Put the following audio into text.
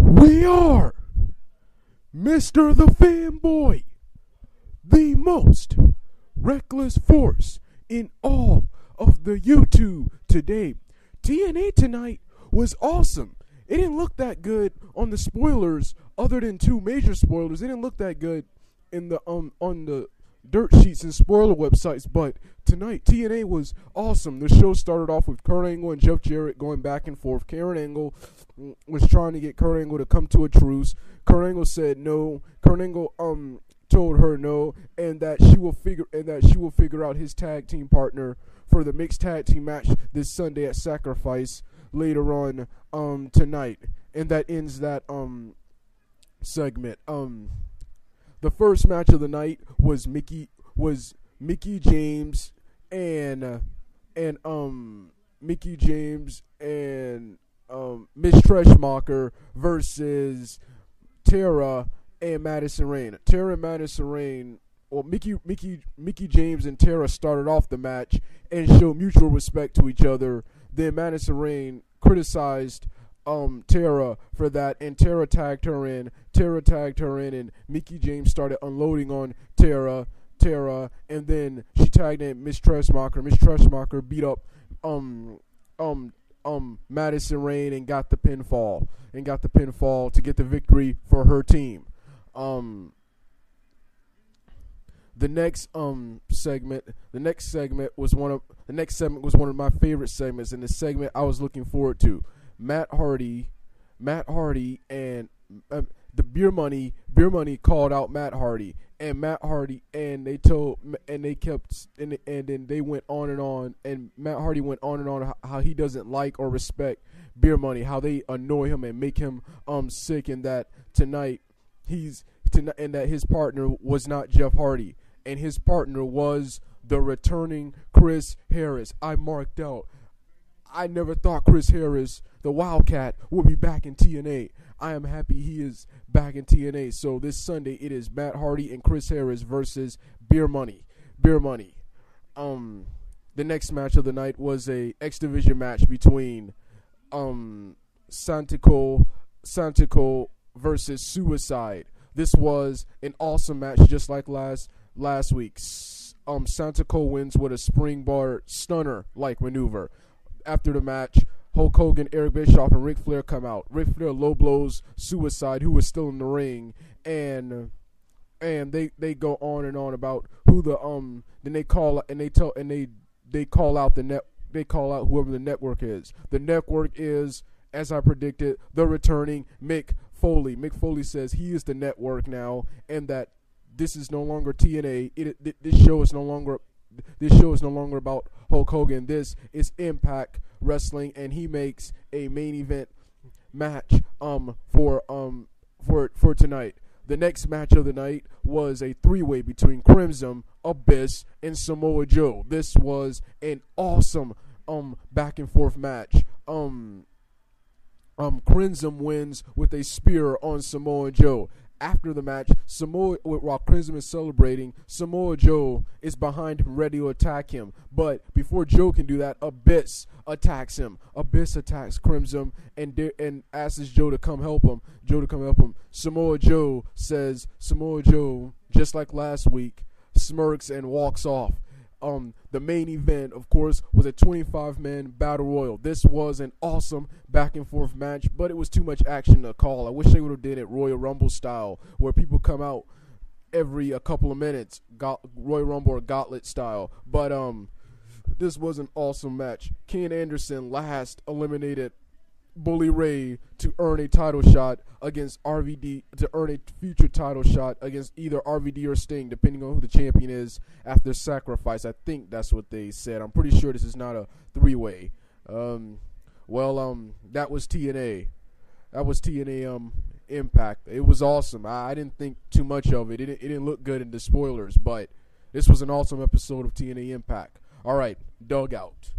We are Mrthefanboy, the most reckless force in all of the YouTube today. TNA tonight was awesome. It didn't look that good on the spoilers, other than two major spoilers. It didn't look that good in the on the dirt sheets and spoiler websites, but tonight TNA was awesome. The show started off with Kurt Angle and Jeff Jarrett going back and forth. Karen Angle was trying to get Kurt Angle to come to a truce. Kurt Angle said no. Kurt Angle told her no, and that she will figure out his tag team partner for the mixed tag team match this Sunday at Sacrifice later on tonight. And that ends that segment. The first match of the night was Mickie James and Miss Treshmacher versus Tara and Madison Rayne. Tara and Madison Rayne, or Mickie James and Tara started off the match and showed mutual respect to each other. Then Madison Rayne criticized Tara for that, and Tara tagged her in, and Mickie James started unloading on Tara, and then she tagged in Miss Treshmacher. Miss Treshmacher beat up Madison Rayne and got the pinfall to get the victory for her team. The next segment was one of my favorite segments, and the segment I was looking forward to. Matt Hardy and the Beer Money called out Matt Hardy, and then they went on and on, and Matt Hardy went on and on how he doesn't like or respect Beer Money, how they annoy him and make him sick, and that tonight and that his partner was not Jeff Hardy, and his partner was the returning Chris Harris. I marked out. I never thought Chris Harris, the Wildcat, would be back in TNA. I am happy he is back in TNA. So this Sunday it is Matt Hardy and Chris Harris versus Beer Money. The next match of the night was a X Division match between Santico versus Suicide. This was an awesome match, just like last week. Santico wins with a springboard stunner-like maneuver. After the match, Hulk Hogan, Eric Bischoff, and Ric Flair come out. Ric Flair low blows Suicide, who was still in the ring, and they go on and on about who the then they call out whoever the network is. The network is, as I predicted, the returning Mick Foley. Mick Foley says he is the network now, and that this is no longer TNA. This show is no longer about Hulk Hogan. This is Impact Wrestling, and he makes a main event match for tonight. The next match of the night was a three-way between Crimson, Abyss, and Samoa Joe. This was an awesome back and forth match. Crimson wins with a spear on Samoa Joe. After the match, while Crimson is celebrating, Samoa Joe is behind him, ready to attack him. But before Joe can do that, Abyss attacks him. Abyss attacks Crimson and asks Joe to come help him. Samoa Joe, just like last week, smirks and walks off. The main event, of course, was a 25-man battle royal. This was an awesome back-and-forth match, but it was too much action to call. I wish they would have did it Royal Rumble style, where people come out every a couple of minutes, Royal Rumble or Gauntlet style. But this was an awesome match. Ken Anderson last eliminated Bully Ray to earn a title shot against RVD, to earn a future title shot against either RVD or Sting, depending on who the champion is after Sacrifice. I think that's what they said. I'm pretty sure this is not a three-way. That was TNA. That was TNA Impact. It was awesome. I didn't think too much of it. It didn't look good in the spoilers, but this was an awesome episode of TNA Impact. All right, Dugout.